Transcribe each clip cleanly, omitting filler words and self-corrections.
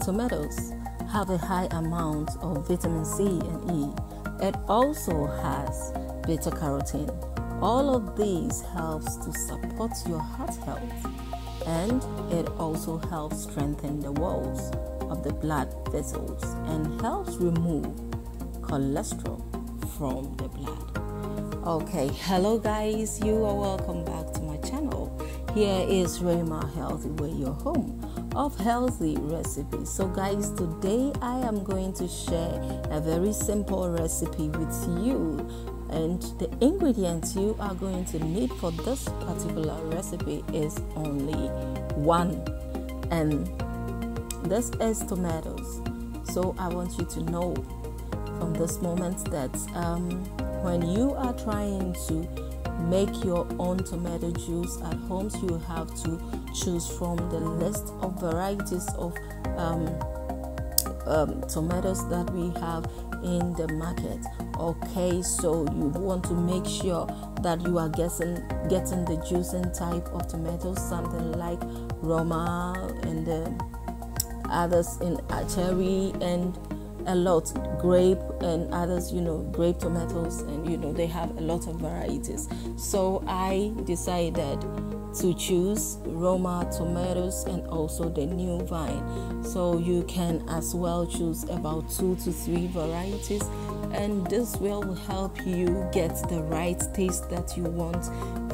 tomatoes have a high amount of vitamin C and E. It also has beta carotene. All of these helps to support your heart health, and it also helps strengthen the walls of the blood vessels and helps remove cholesterol from the blood. Okay, hello guys, you are welcome back to my channel. Here is Rhema Healthy Way, your home of healthy recipes. So guys, today I am going to share a very simple recipe with you, and the ingredients you are going to need for this particular recipe is only one, and this is tomatoes. So I want you to know from this moment that when you are trying to make your own tomato juice at home, you have to choose from the list of varieties of tomatoes that we have in the market. Okay, so you want to make sure that you are getting the juicing type of tomatoes, something like Rhema and others in cherry, and a lot grape, and others, grape tomatoes, and they have a lot of varieties. So I decided to choose Roma tomatoes and also the new vine. So you can as well choose about 2 to 3 varieties, and this will help you get the right taste that you want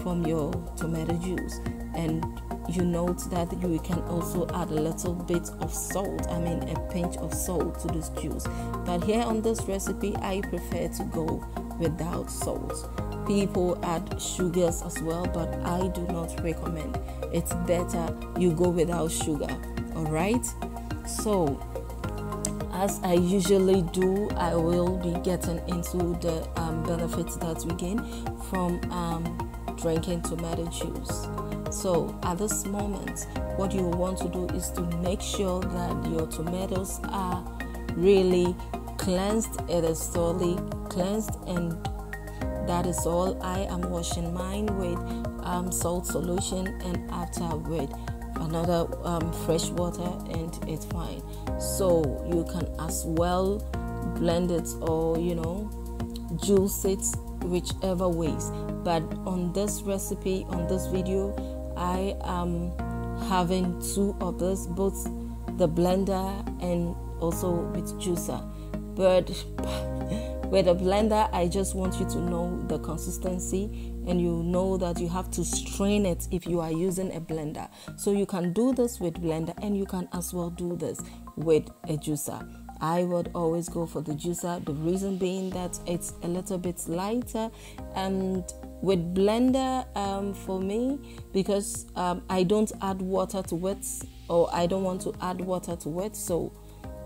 from your tomato juice. And you note that you can also add a little bit of salt, a pinch of salt to this juice. But here on this recipe, I prefer to go without salt. People add sugars as well, but I do not recommend. It's better you go without sugar. Alright, so as I usually do, I will be getting into the benefits that we gain from drinking tomato juice. So at this moment, what you want to do is to make sure that your tomatoes are really cleansed. It is thoroughly cleansed, and that is all. I am washing mine with salt solution, and after with another fresh water, and it's fine. So you can as well blend it or juice it, whichever ways. But on this recipe, on this video, I am having 2 of this, both the blender and also with juicer. But with a blender, I just want you to know the consistency, and you know that you have to strain it if you are using a blender. So you can do this with blender, and you can as well do this with a juicer. I would always go for the juicer, the reason being that it's a little bit lighter, and with blender for me, because I don't add water to it, or I don't want to add water to it, so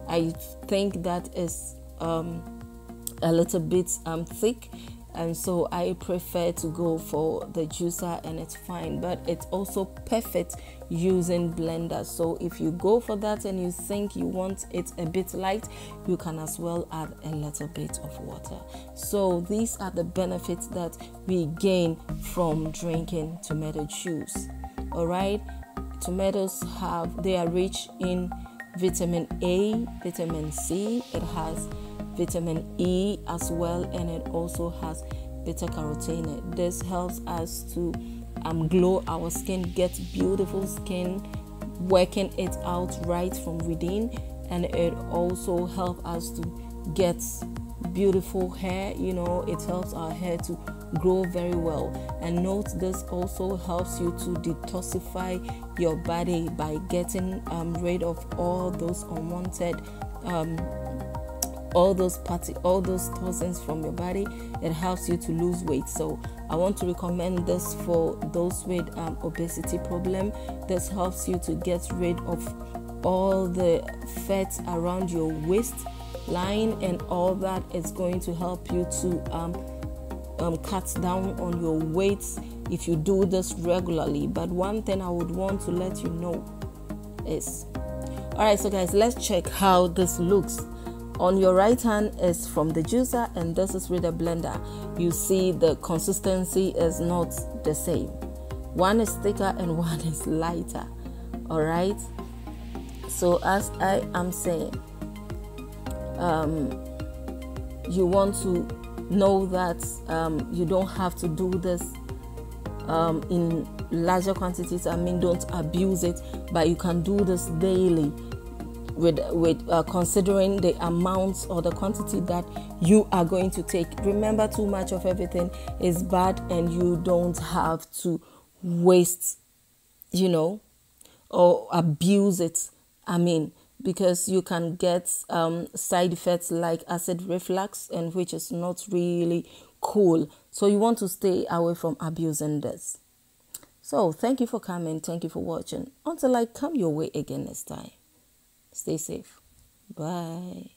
I think that is a little bit thick, and so I prefer to go for the juicer, and it's fine. But it's also perfect using blender. So if you go for that and you think you want it a bit light, you can as well add a little bit of water. So these are the benefits that we gain from drinking tomato juice. All right, tomatoes they are rich in vitamin A, vitamin C. It has vitamin E as well, and it also has beta carotene. This helps us to glow our skin, get beautiful skin, working it out right from within, and it also helps us to get beautiful hair. It helps our hair to grow very well. And note, this also helps you to detoxify your body by getting rid of all those unwanted all those toxins from your body. It helps you to lose weight. So I want to recommend this for those with obesity problem. This helps you to get rid of all the fat around your waist line, and all that is going to help you to cut down on your weight if you do this regularly. But one thing I would want to let you know is, alright, so guys, let's check how this looks. On your right hand is from the juicer, and this is with a blender. You see the consistency is not the same. One is thicker and one is lighter. All right. So as I am saying, you want to know that you don't have to do this in larger quantities. Don't abuse it, but you can do this daily with considering the amounts or the quantity that you are going to take. Remember, too much of everything is bad, and you don't have to waste, or abuse it. Because you can get side effects like acid reflux, and which is not really cool. So you want to stay away from abusing this. So thank you for coming. Thank you for watching. Until I come your way again next time. Stay safe. Bye.